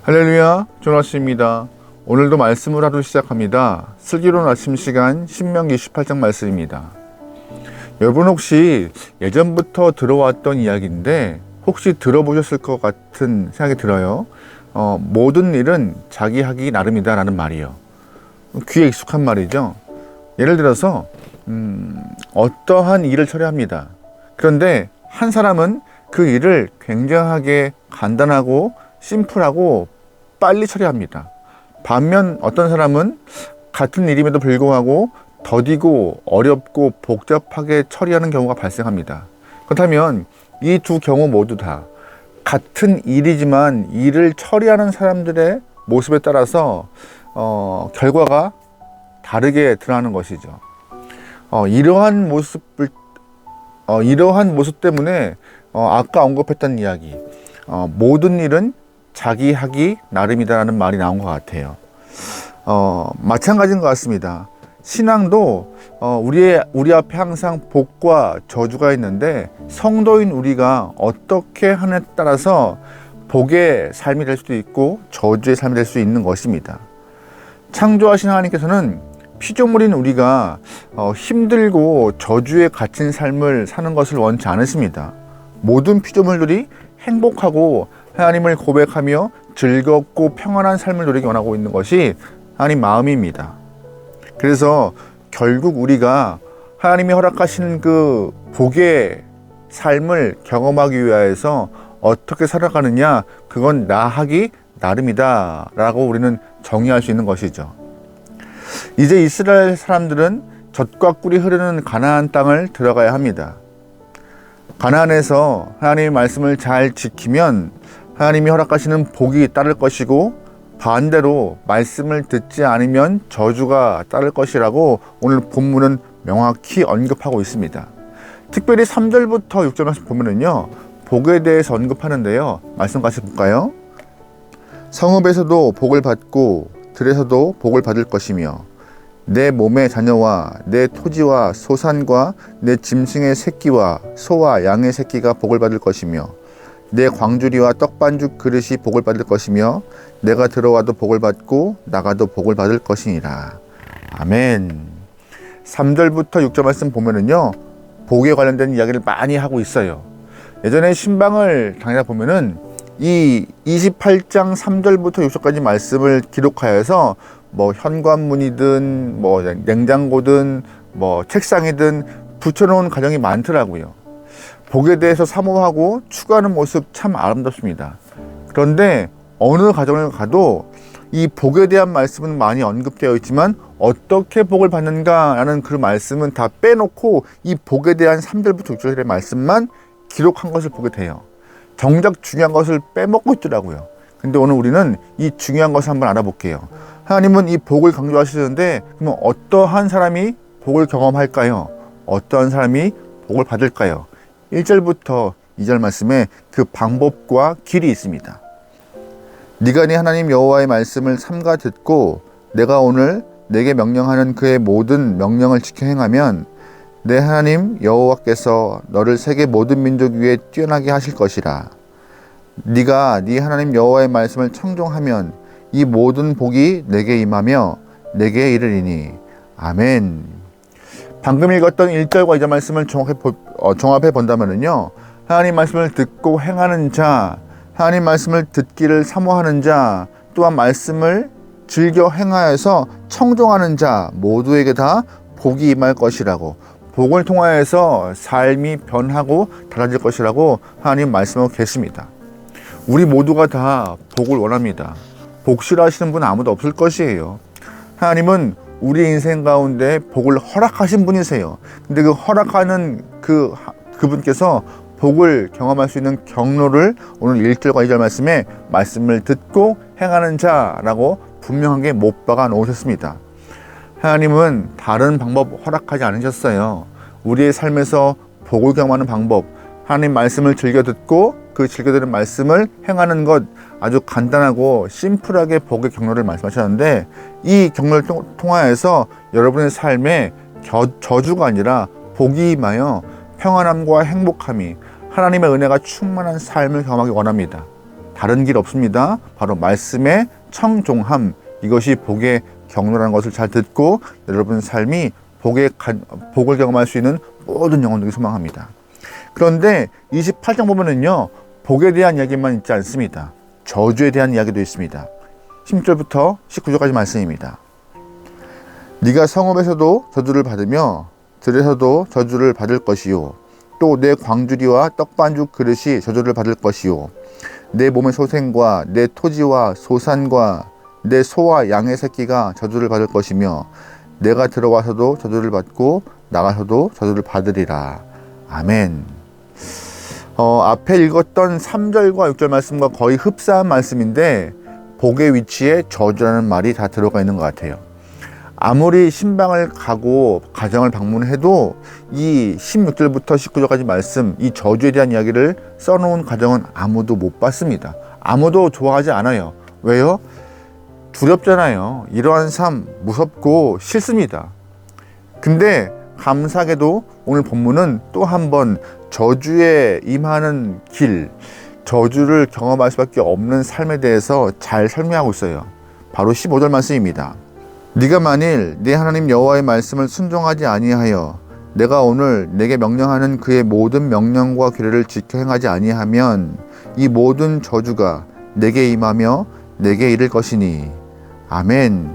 할렐루야, 조나씨입니다. 오늘도 말씀을 하루 시작합니다. 슬기로운 아침 시간 신명기 18장 말씀입니다. 여러분 혹시 예전부터 들어왔던 이야기인데 혹시 들어보셨을 것 같은 생각이 들어요. 모든 일은 자기 하기 나름이다 라는 말이요. 귀에 익숙한 말이죠. 예를 들어서 어떠한 일을 처리합니다. 그런데 한 사람은 그 일을 굉장하게 간단하고 심플하고 빨리 처리합니다. 반면 어떤 사람은 같은 일임에도 불구하고 더디고 어렵고 복잡하게 처리하는 경우가 발생합니다. 그렇다면 이 두 경우 모두 다 같은 일이지만 일을 처리하는 사람들의 모습에 따라서 결과가 다르게 드러나는 것이죠. 이러한 모습 때문에 아까 언급했던 이야기, 모든 일은 자기 하기 나름이다라는 말이 나온 것 같아요. 마찬가지인 것 같습니다. 신앙도 우리 앞에 항상 복과 저주가 있는데 성도인 우리가 어떻게 하느냐에 따라서 복의 삶이 될 수도 있고 저주의 삶이 될 수 있는 것입니다. 창조하신 하나님께서는 피조물인 우리가 힘들고 저주에 갇힌 삶을 사는 것을 원치 않으십니다. 모든 피조물들이 행복하고 하나님을 고백하며 즐겁고 평안한 삶을 누리기 원하고 있는 것이 하나님 마음입니다. 그래서 결국 우리가 하나님이 허락하신 그 복의 삶을 경험하기 위해서 어떻게 살아가느냐, 그건 나 하기 나름이다 라고 우리는 정의할 수 있는 것이죠. 이제 이스라엘 사람들은 젖과 꿀이 흐르는 가나안 땅을 들어가야 합니다. 가나안에서 하나님의 말씀을 잘 지키면 하나님이 허락하시는 복이 따를 것이고, 반대로 말씀을 듣지 않으면 저주가 따를 것이라고 오늘 본문은 명확히 언급하고 있습니다. 특별히 3절부터 6절 말씀 보면은요, 복에 대해서 언급하는데요. 말씀 같이 볼까요? 성읍에서도 복을 받고 들에서도 복을 받을 것이며 내 몸의 자녀와 내 토지와 소산과 내 짐승의 새끼와 소와 양의 새끼가 복을 받을 것이며 내 광주리와 떡반죽 그릇이 복을 받을 것이며 내가 들어와도 복을 받고 나가도 복을 받을 것이니라. 아멘. 3절부터 6절 말씀 보면은요, 복에 관련된 이야기를 많이 하고 있어요. 예전에 신방을 다니다 보면은 이 28장 3절부터 6절까지 말씀을 기록하여서 현관문이든 냉장고든 책상이든 붙여놓은 가정이 많더라고요. 복에 대해서 사모하고 추구하는 모습 참 아름답습니다. 그런데 어느 가정을 가도 이 복에 대한 말씀은 많이 언급되어 있지만 어떻게 복을 받는가라는 그 말씀은 다 빼놓고 이 복에 대한 3절부터 6절의 말씀만 기록한 것을 보게 돼요. 정작 중요한 것을 빼먹고 있더라고요. 근데 오늘 우리는 이 중요한 것을 한번 알아볼게요. 하나님은 이 복을 강조하시는데 그러면 어떠한 사람이 복을 경험할까요? 어떠한 사람이 복을 받을까요? 1절부터 2절 말씀에 그 방법과 길이 있습니다. 네가 네 하나님 여호와의 말씀을 삼가 듣고 내가 오늘 내게 명령하는 그의 모든 명령을 지켜 행하면 내 하나님 여호와께서 너를 세계 모든 민족 위에 뛰어나게 하실 것이라. 네가 네 하나님 여호와의 말씀을 청종하면 이 모든 복이 내게 임하며 내게 이르리니. 아멘. 방금 읽었던 1절과 2절 말씀을 종합해 본다면요, 하나님 말씀을 듣고 행하는 자, 하나님 말씀을 듣기를 사모하는 자, 또한 말씀을 즐겨 행하여서 청종하는 자 모두에게 다 복이 임할 것이라고, 복을 통하여서 삶이 변하고 달라질 것이라고 하나님 말씀하고 계십니다. 우리 모두가 다 복을 원합니다. 복 싫어하시는 분 아무도 없을 것이에요. 하나님은 우리 인생 가운데 복을 허락하신 분이세요. 근데 그 허락하는 그분께서 복을 경험할 수 있는 경로를 오늘 1절과 2절 말씀에 말씀을 듣고 행하는 자라고 분명하게 못 박아 놓으셨습니다. 하나님은 다른 방법 허락하지 않으셨어요. 우리의 삶에서 복을 경험하는 방법, 하나님 말씀을 즐겨 듣고 그 즐겨 들은 말씀을 행하는 것, 아주 간단하고 심플하게 복의 경로를 말씀하셨는데, 이 경로를 통하여서 여러분의 삶에 저주가 아니라 복이 임하여 평안함과 행복함이, 하나님의 은혜가 충만한 삶을 경험하기 원합니다. 다른 길 없습니다. 바로 말씀의 청종함, 이것이 복의 경로라는 것을 잘 듣고 여러분 삶이 복을 경험할 수 있는 모든 영혼들이 소망합니다. 그런데 28장 보면은요, 복에 대한 이야기만 있지 않습니다. 저주에 대한 이야기도 있습니다. 16절부터 19절까지 말씀입니다. 네가 성읍에서도 저주를 받으며 들에서도 저주를 받을 것이요, 또 내 광주리와 떡반죽 그릇이 저주를 받을 것이요, 내 몸의 소생과 내 토지와 소산과 내 소와 양의 새끼가 저주를 받을 것이며, 내가 들어와서도 저주를 받고 나가서도 저주를 받으리라. 아멘. 앞에 읽었던 3절과 6절 말씀과 거의 흡사한 말씀인데 복의 위치에 저주라는 말이 다 들어가 있는 것 같아요. 아무리 신방을 가고 가정을 방문해도 이 16절부터 19절까지 말씀, 이 저주에 대한 이야기를 써놓은 가정은 아무도 못 봤습니다. 아무도 좋아하지 않아요. 왜요? 두렵잖아요. 이러한 삶 무섭고 싫습니다. 근데 감사하게도 오늘 본문은 또 한 번 저주에 임하는 길, 저주를 경험할 수밖에 없는 삶에 대해서 잘 설명하고 있어요. 바로 15절 말씀입니다. 네가 만일 네 하나님 여호와의 말씀을 순종하지 아니하여 내가 오늘 내게 명령하는 그의 모든 명령과 규례를 지켜 행하지 아니하면 이 모든 저주가 내게 임하며 내게 이를 것이니. 아멘.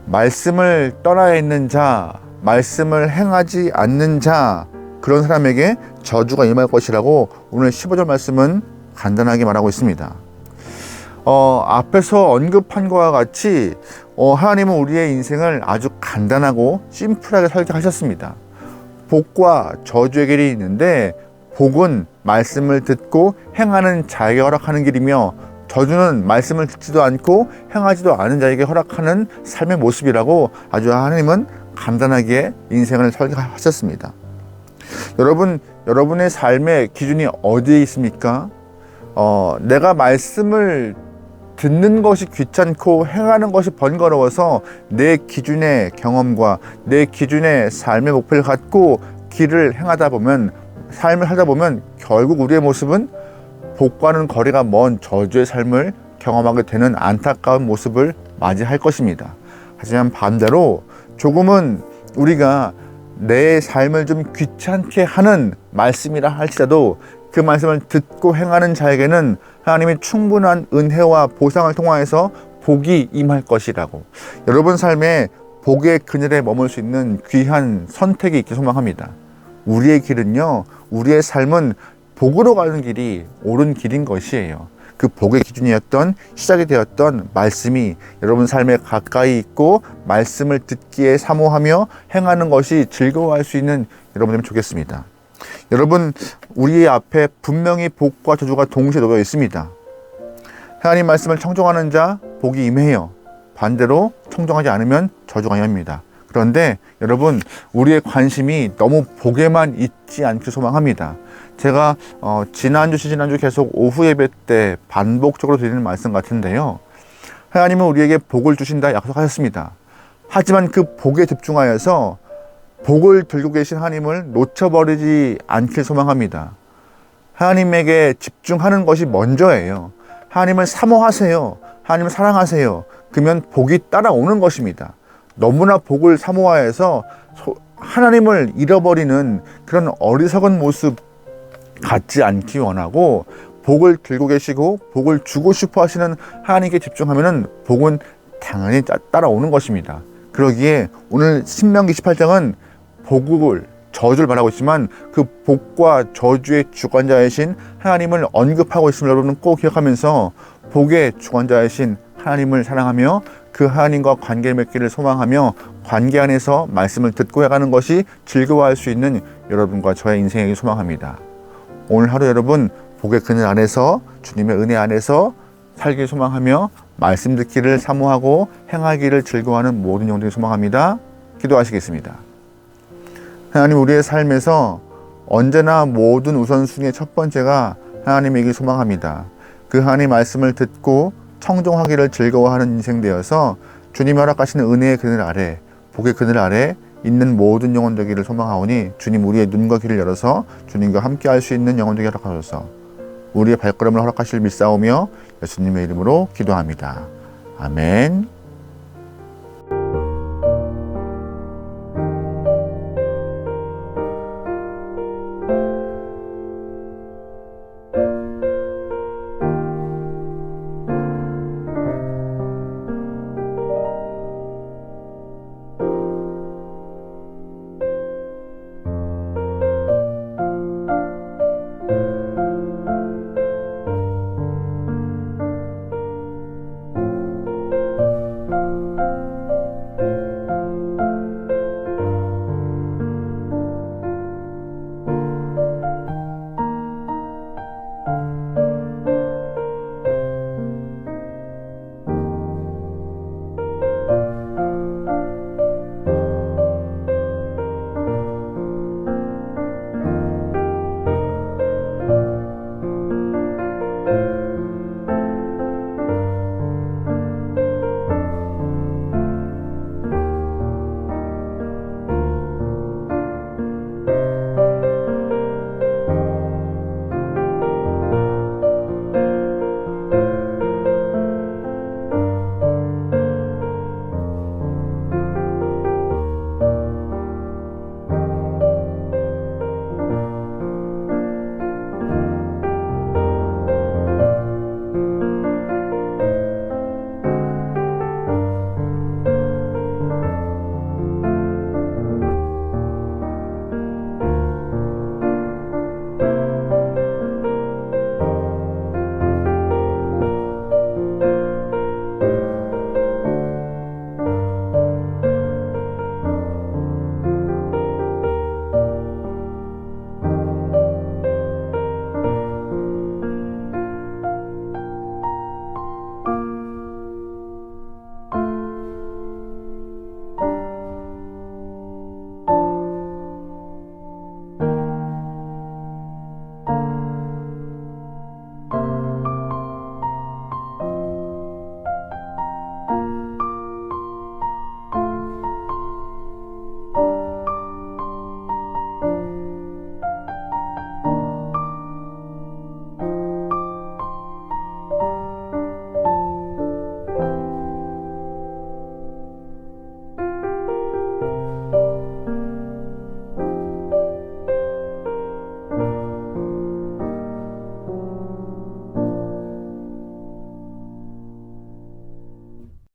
말씀을 떠나 있는 자, 말씀을 행하지 않는 자, 그런 사람에게 저주가 임할 것이라고 오늘 15절 말씀은 간단하게 말하고 있습니다. 앞에서 언급한 것과 같이 하나님은 우리의 인생을 아주 간단하고 심플하게 설계하셨습니다. 복과 저주의 길이 있는데 복은 말씀을 듣고 행하는 자에게 허락하는 길이며 저주는 말씀을 듣지도 않고 행하지도 않은 자에게 허락하는 삶의 모습이라고 아주 하나님은 간단하게 인생을 설계하셨습니다. 여러분의 삶의 기준이 어디에 있습니까? 내가 말씀을 듣는 것이 귀찮고 행하는 것이 번거로워서 내 기준의 경험과 내 기준의 삶의 목표를 갖고 길을 행하다 보면, 삶을 살다 보면 결국 우리의 모습은 복과는 거리가 먼 저주의 삶을 경험하게 되는 안타까운 모습을 맞이할 것입니다. 하지만 반대로 조금은 우리가 내 삶을 좀 귀찮게 하는 말씀이라 할지라도 그 말씀을 듣고 행하는 자에게는 하나님의 충분한 은혜와 보상을 통하여서 복이 임할 것이라고, 여러분 삶에 복의 그늘에 머물 수 있는 귀한 선택이 있기 소망합니다. 우리의 길은요, 우리의 삶은 복으로 가는 길이 옳은 길인 것이에요. 그 복의 기준이었던, 시작이 되었던 말씀이 여러분 삶에 가까이 있고 말씀을 듣기에 사모하며 행하는 것이 즐거워할 수 있는 여러분이면 좋겠습니다. 여러분, 우리 앞에 분명히 복과 저주가 동시에 놓여 있습니다. 하나님 말씀을 청종하는 자 복이 임해요. 반대로 청종하지 않으면 저주가 임합니다. 그런데 여러분, 우리의 관심이 너무 복에만 있지 않길 소망합니다. 제가 지난주 계속 오후 예배 때 반복적으로 드리는 말씀 같은데요, 하나님은 우리에게 복을 주신다 약속하셨습니다. 하지만 그 복에 집중하여서 복을 들고 계신 하나님을 놓쳐버리지 않길 소망합니다. 하나님에게 집중하는 것이 먼저예요. 하나님을 사모하세요. 하나님을 사랑하세요. 그러면 복이 따라오는 것입니다. 너무나 복을 사모하여서 하나님을 잃어버리는 그런 어리석은 모습 갖지 않기 원하고, 복을 들고 계시고 복을 주고 싶어 하시는 하나님께 집중하면 복은 당연히 따라오는 것입니다. 그러기에 오늘 신명기 18장은 복을, 저주를 말하고 있지만 그 복과 저주의 주관자이신 하나님을 언급하고 있음을 여러분은 꼭 기억하면서 복의 주관자이신 하나님을 사랑하며 그 하나님과 관계를 맺기를 소망하며 관계 안에서 말씀을 듣고 해가는 것이 즐거워할 수 있는 여러분과 저의 인생에게 소망합니다. 오늘 하루 여러분 복의 그늘 안에서, 주님의 은혜 안에서 살길 소망하며 말씀 듣기를 사모하고 행하기를 즐거워하는 모든 영혼들이 소망합니다. 기도하시겠습니다. 하나님, 우리의 삶에서 언제나 모든 우선순위의 첫 번째가 하나님이길 소망합니다. 그 하나님 말씀을 듣고 청종하기를 즐거워하는 인생 되어서 주님이 허락하시는 은혜의 그늘 아래, 복의 그늘 아래 있는 모든 영혼 되기를 소망하오니 주님, 우리의 눈과 귀를 열어서 주님과 함께 할 수 있는 영혼 되게 허락하소서. 우리의 발걸음을 허락하실 믿사오며 예수님의 이름으로 기도합니다. 아멘.